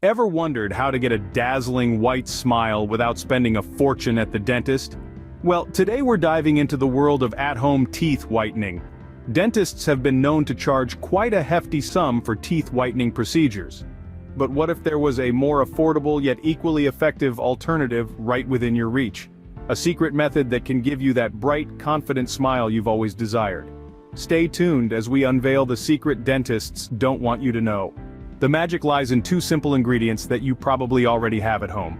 Ever wondered how to get a dazzling white smile without spending a fortune at the dentist? Well, today we're diving into the world of at-home teeth whitening. Dentists have been known to charge quite a hefty sum for teeth whitening procedures. But what if there was a more affordable yet equally effective alternative right within your reach? A secret method that can give you that bright, confident smile you've always desired. Stay tuned as we unveil the secret dentists don't want you to know. The magic lies in two simple ingredients that you probably already have at home.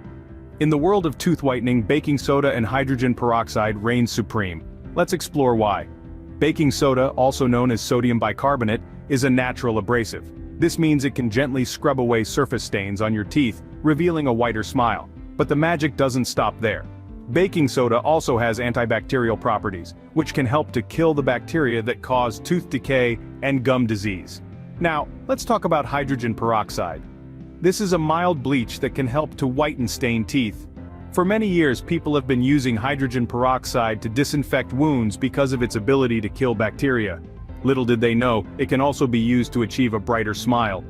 In the world of tooth whitening, baking soda and hydrogen peroxide reign supreme. Let's explore why. Baking soda, also known as sodium bicarbonate, is a natural abrasive. This means it can gently scrub away surface stains on your teeth, revealing a whiter smile. But the magic doesn't stop there. Baking soda also has antibacterial properties, which can help to kill the bacteria that cause tooth decay and gum disease. Now, let's talk about hydrogen peroxide. This is a mild bleach that can help to whiten stained teeth. For many years, people have been using hydrogen peroxide to disinfect wounds because of its ability to kill bacteria. Little did they know, it can also be used to achieve a brighter smile.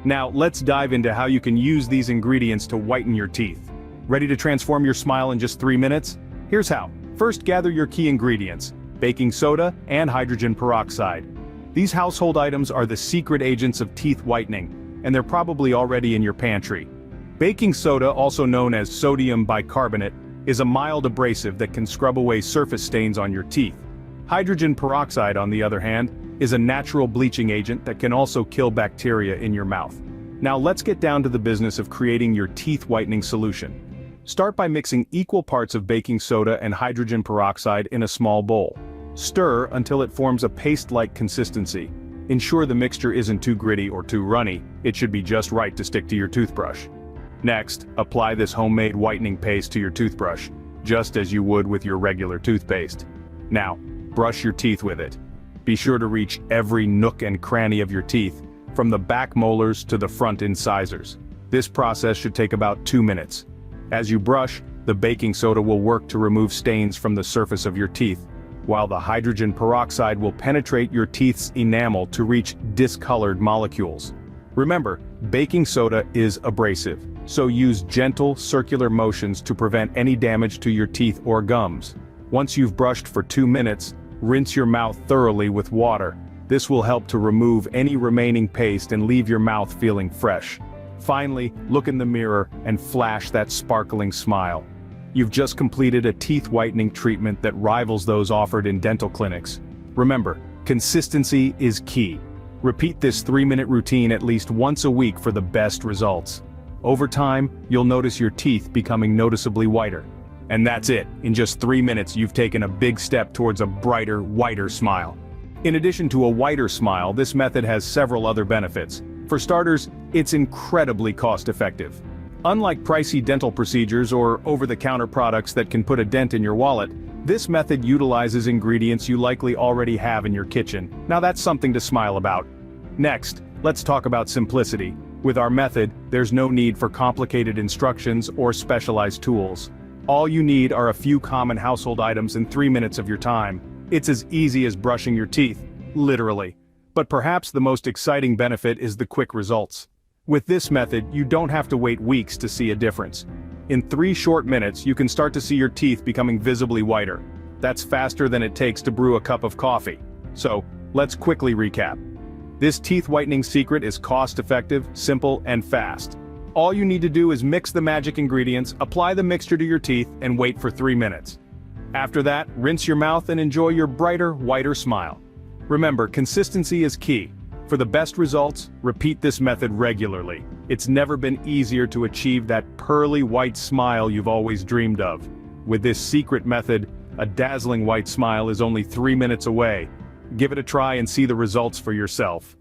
Now, let's dive into how you can use these ingredients to whiten your teeth. Ready to transform your smile in just 3 minutes? Here's how. First, gather your key ingredients: baking soda and hydrogen peroxide. These household items are the secret agents of teeth whitening, and they're probably already in your pantry. Baking soda, also known as sodium bicarbonate, is a mild abrasive that can scrub away surface stains on your teeth. Hydrogen peroxide, on the other hand, is a natural bleaching agent that can also kill bacteria in your mouth. Now let's get down to the business of creating your teeth whitening solution. Start by mixing equal parts of baking soda and hydrogen peroxide in a small bowl. Stir until it forms a paste-like consistency. Ensure the mixture isn't too gritty or too runny, it should be just right to stick to your toothbrush. Next, apply this homemade whitening paste to your toothbrush, just as you would with your regular toothpaste. Now, brush your teeth with it. Be sure to reach every nook and cranny of your teeth, from the back molars to the front incisors. This process should take about 2 minutes. As you brush, the baking soda will work to remove stains from the surface of your teeth, while the hydrogen peroxide will penetrate your teeth's enamel to reach discolored molecules. Remember, baking soda is abrasive, so use gentle, circular motions to prevent any damage to your teeth or gums. Once you've brushed for 2 minutes, rinse your mouth thoroughly with water. This will help to remove any remaining paste and leave your mouth feeling fresh. Finally, look in the mirror and flash that sparkling smile. You've just completed a teeth whitening treatment that rivals those offered in dental clinics. Remember, consistency is key. Repeat this 3-minute routine at least once a week for the best results. Over time, you'll notice your teeth becoming noticeably whiter. And that's it. In just 3 minutes, you've taken a big step towards a brighter, whiter smile. In addition to a whiter smile, this method has several other benefits. For starters, it's incredibly cost-effective. Unlike pricey dental procedures or over-the-counter products that can put a dent in your wallet, this method utilizes ingredients you likely already have in your kitchen. Now that's something to smile about. Next, let's talk about simplicity. With our method, there's no need for complicated instructions or specialized tools. All you need are a few common household items and 3 minutes of your time. It's as easy as brushing your teeth, literally. But perhaps the most exciting benefit is the quick results. With this method, you don't have to wait weeks to see a difference. In 3 short minutes, you can start to see your teeth becoming visibly whiter. That's faster than it takes to brew a cup of coffee. So, let's quickly recap. This teeth whitening secret is cost-effective, simple, and fast. All you need to do is mix the magic ingredients, apply the mixture to your teeth, and wait for 3 minutes. After that, rinse your mouth and enjoy your brighter, whiter smile. Remember, consistency is key. For the best results, repeat this method regularly. It's never been easier to achieve that pearly white smile you've always dreamed of. With this secret method, a dazzling white smile is only 3 minutes away. Give it a try and see the results for yourself.